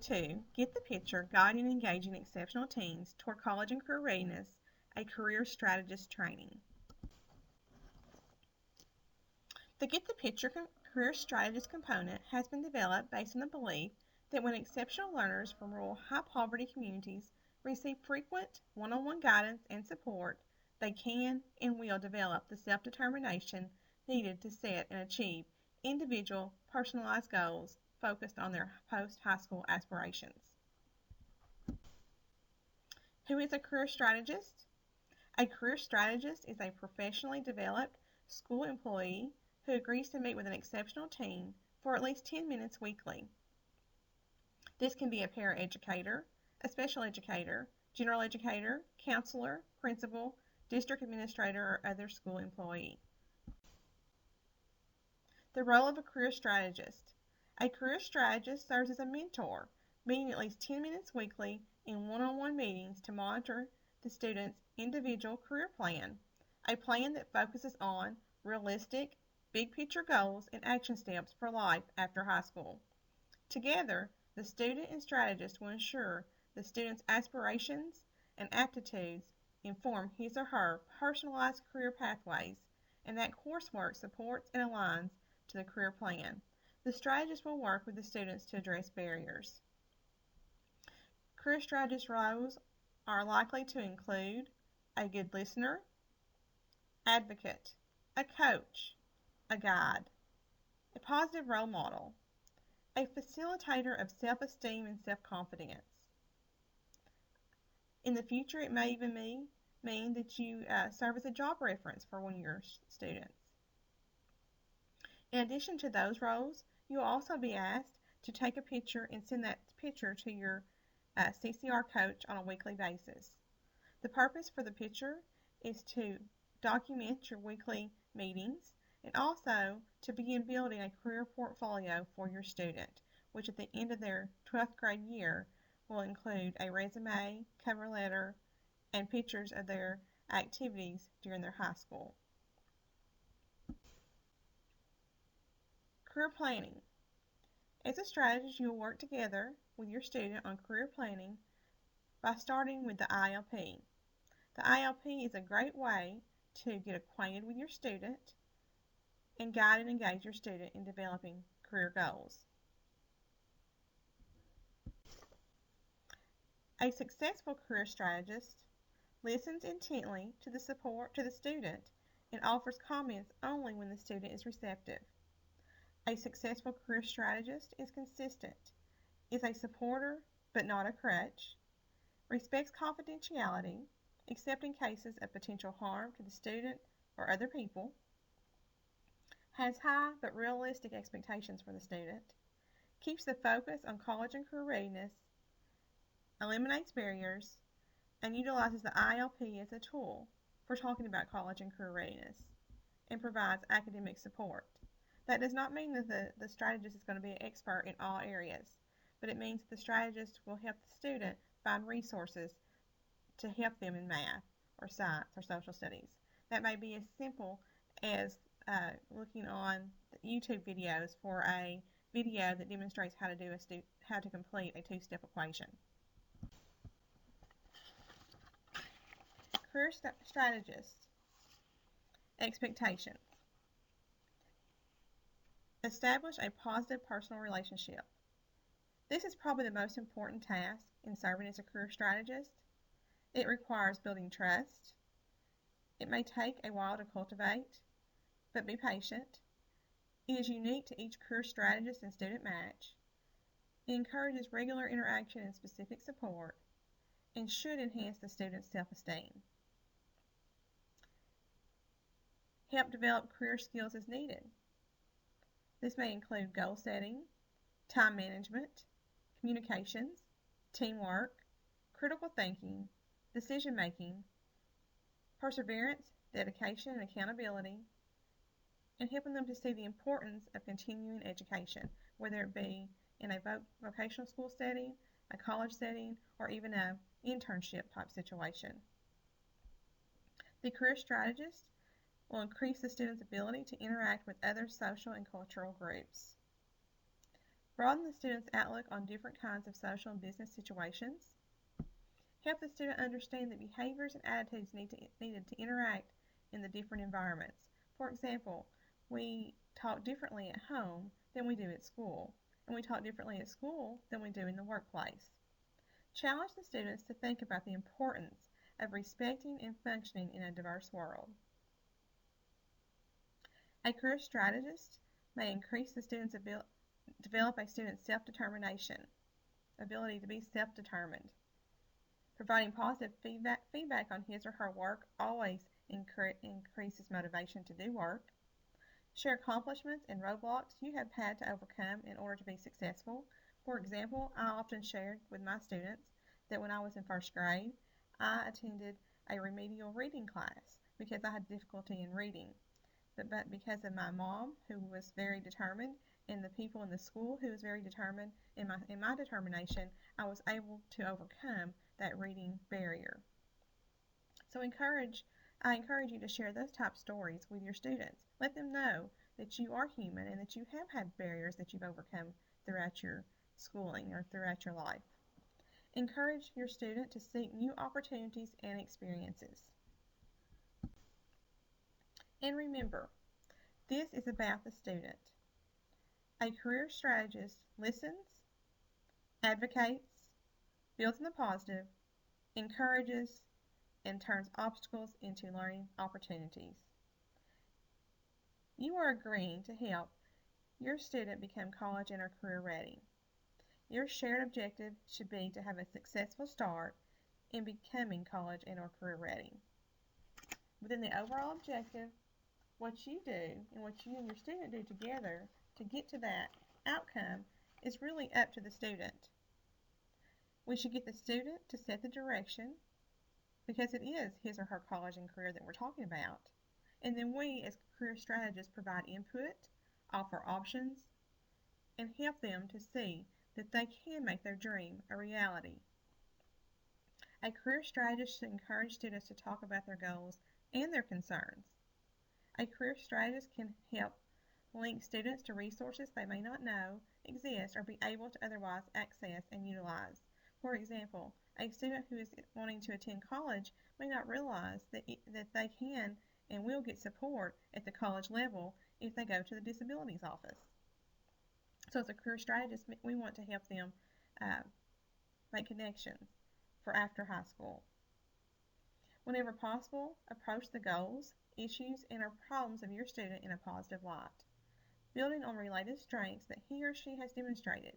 2, Get the Picture, Guiding and Engaging Exceptional Teens Toward College and Career Readiness, a Career Strategist Training. The Get the Picture Career Strategist component has been developed based on the belief that when exceptional learners from rural high-poverty communities receive frequent one-on-one guidance and support, they can and will develop the self-determination needed to set and achieve individual, personalized goals focused on their post-high school aspirations. Who is a career strategist? A career strategist is a professionally developed school employee who agrees to meet with an exceptional teen for at least 10 minutes weekly. This can be a paraeducator, a special educator, general educator, counselor, principal, district administrator, or other school employee. The role of a career strategist. A career strategist serves as a mentor, meeting at least 10 minutes weekly in one-on-one meetings to monitor the student's individual career plan, a plan that focuses on realistic, big-picture goals and action steps for life after high school. Together, the student and strategist will ensure the student's aspirations and aptitudes inform his or her personalized career pathways, and that coursework supports and aligns to the career plan. The strategist will work with the students to address barriers. Career strategist roles are likely to include a good listener, advocate, a coach, a guide, a positive role model, a facilitator of self-esteem and self-confidence. In the future, it may even mean that you serve as a job reference for one of your students. In addition to those roles, you will also be asked to take a picture and send that picture to your CCR coach on a weekly basis. The purpose for the picture is to document your weekly meetings and also to begin building a career portfolio for your student, which at the end of their 12th grade year will include a resume, cover letter, and pictures of their activities during their high school. Career planning. As a strategist, you will work together with your student on career planning by starting with the ILP. The ILP is a great way to get acquainted with your student and guide and engage your student in developing career goals. A successful career strategist listens intently to the student and offers comments only when the student is receptive. A successful career strategist is consistent, is a supporter but not a crutch, respects confidentiality, except in cases of potential harm to the student or other people, has high but realistic expectations for the student, keeps the focus on college and career readiness, eliminates barriers, and utilizes the ILP as a tool for talking about college and career readiness, and provides academic support. That does not mean that the strategist is going to be an expert in all areas, but it means that the strategist will help the student find resources to help them in math or science or social studies. That may be as simple as looking on YouTube videos for a video that demonstrates how to complete a two-step equation. Career strategist expectations. Establish a positive personal relationship. This is probably the most important task in serving as a career strategist. It requires building trust. It may take a while to cultivate, but be patient. It is unique to each career strategist and student match. It encourages regular interaction and specific support, and should enhance the student's self-esteem. Help develop career skills as needed. This may include goal setting, time management, communications, teamwork, critical thinking, decision making, perseverance, dedication, and accountability, and helping them to see the importance of continuing education, whether it be in a vocational school setting, a college setting, or even an internship type situation. The career strategist will increase the student's ability to interact with other social and cultural groups. Broaden the student's outlook on different kinds of social and business situations. Help the student understand that behaviors and attitudes needed to interact in the different environments. For example, we talk differently at home than we do at school, and we talk differently at school than we do in the workplace. Challenge the students to think about the importance of respecting and functioning in a diverse world. A career strategist may increase the student's develop a student's self-determination, ability to be self-determined. Providing positive feedback on his or her work always increases motivation to do work. Share accomplishments and roadblocks you have had to overcome in order to be successful. For example, I often shared with my students that when I was in first grade, I attended a remedial reading class because I had difficulty in reading. But because of my mom, who was very determined, and the people in the school who was very determined, in my determination, I was able to overcome that reading barrier. So I encourage you to share those type stories with your students. Let them know that you are human and that you have had barriers that you've overcome throughout your schooling or throughout your life. Encourage your student to seek new opportunities and experiences. And remember, this is about the student. A career strategist listens, advocates, builds in the positive, encourages, and turns obstacles into learning opportunities. You are agreeing to help your student become college and or career ready. Your shared objective should be to have a successful start in becoming college and or career ready. Within the overall objective, what you do and what you and your student do together to get to that outcome is really up to the student. We should get the student to set the direction because it is his or her college and career that we're talking about. And then we, as career strategists, provide input, offer options, and help them to see that they can make their dream a reality. A career strategist should encourage students to talk about their goals and their concerns. A career strategist can help link students to resources they may not know exist or be able to otherwise access and utilize. For example, a student who is wanting to attend college may not realize that they can and will get support at the college level if they go to the disabilities office. So as a career strategist, we want to help them make connections for after high school. Whenever possible, approach the goals, issues, and or problems of your student in a positive light. Building on related strengths that he or she has demonstrated,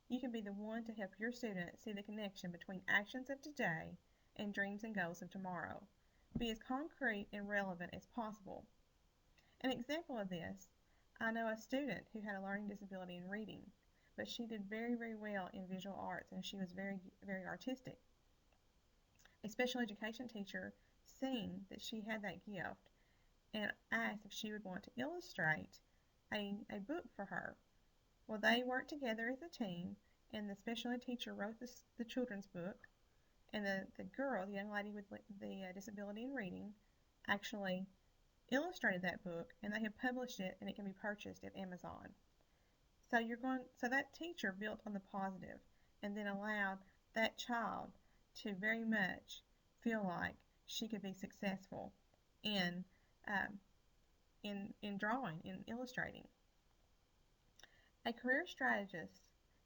you can be the one to help your student see the connection between actions of today and dreams and goals of tomorrow. Be as concrete and relevant as possible. An example of this, I know a student who had a learning disability in reading, but she did very, very well in visual arts and she was very, very artistic. A special education teacher seen that she had that gift and asked if she would want to illustrate a book for her. Well, they worked together as a team, and the special ed teacher wrote the children's book, and the girl, the young lady with the disability in reading, actually illustrated that book, and they have published it, and it can be purchased at Amazon. So that teacher built on the positive, and then allowed that child to very much feel like she could be successful in drawing, in illustrating. A career strategist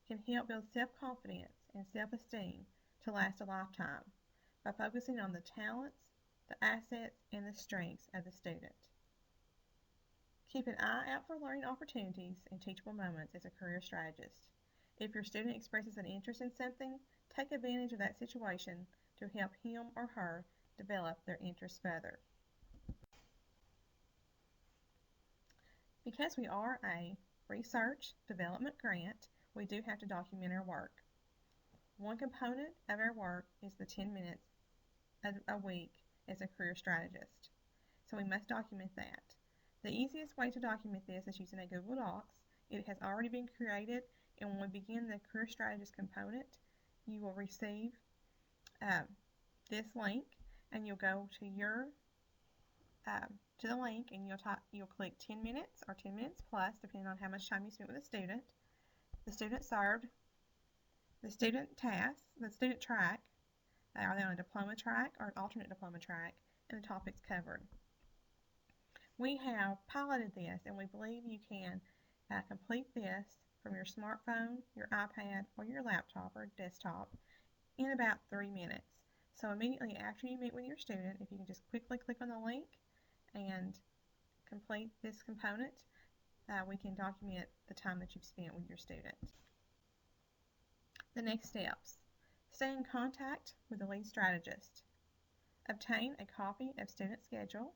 can help build self-confidence and self-esteem to last a lifetime by focusing on the talents, the assets, and the strengths of the student. Keep an eye out for learning opportunities and teachable moments as a career strategist. If your student expresses an interest in something, take advantage of that situation to help him or her develop their interest further. Because we are a research development grant, we do have to document our work. One component of our work is the 10 minutes a week as a career strategist. So we must document that. The easiest way to document this is using a Google Docs. It has already been created, and when we begin the career strategist component, you will receive this link, and you'll go to the link, and you'll click 10 minutes or 10 minutes plus, depending on how much time you spent with a student. the student served, the student task, the student track, are they on a diploma track or an alternate diploma track, and the topics covered. We have piloted this and we believe you can complete this from your smartphone, your iPad, or your laptop or desktop in about 3 minutes. So immediately after you meet with your student, if you can just quickly click on the link and complete this component, we can document the time that you've spent with your student. The next steps. Stay in contact with the lead strategist. Obtain a copy of student schedule.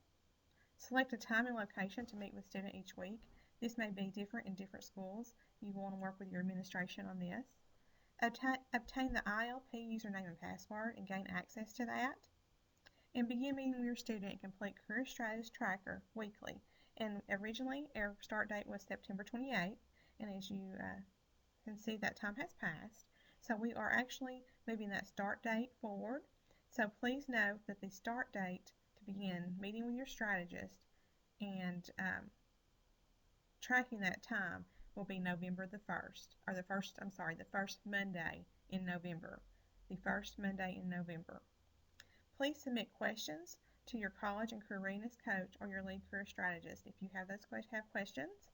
Select a time and location to meet with student each week. This may be different in different schools. You want to work with your administration on this. Obtain the ILP username and password and gain access to that. And begin meeting with your student and complete Career Strategist Tracker weekly. And originally, our start date was September 28th, and as you can see, that time has passed. So we are actually moving that start date forward. So please note that the start date to begin meeting with your strategist and tracking that time will be November the 1st, or the first Monday in November. The first Monday in November. Please submit questions to your college and career readiness coach or your lead career strategist if you have questions.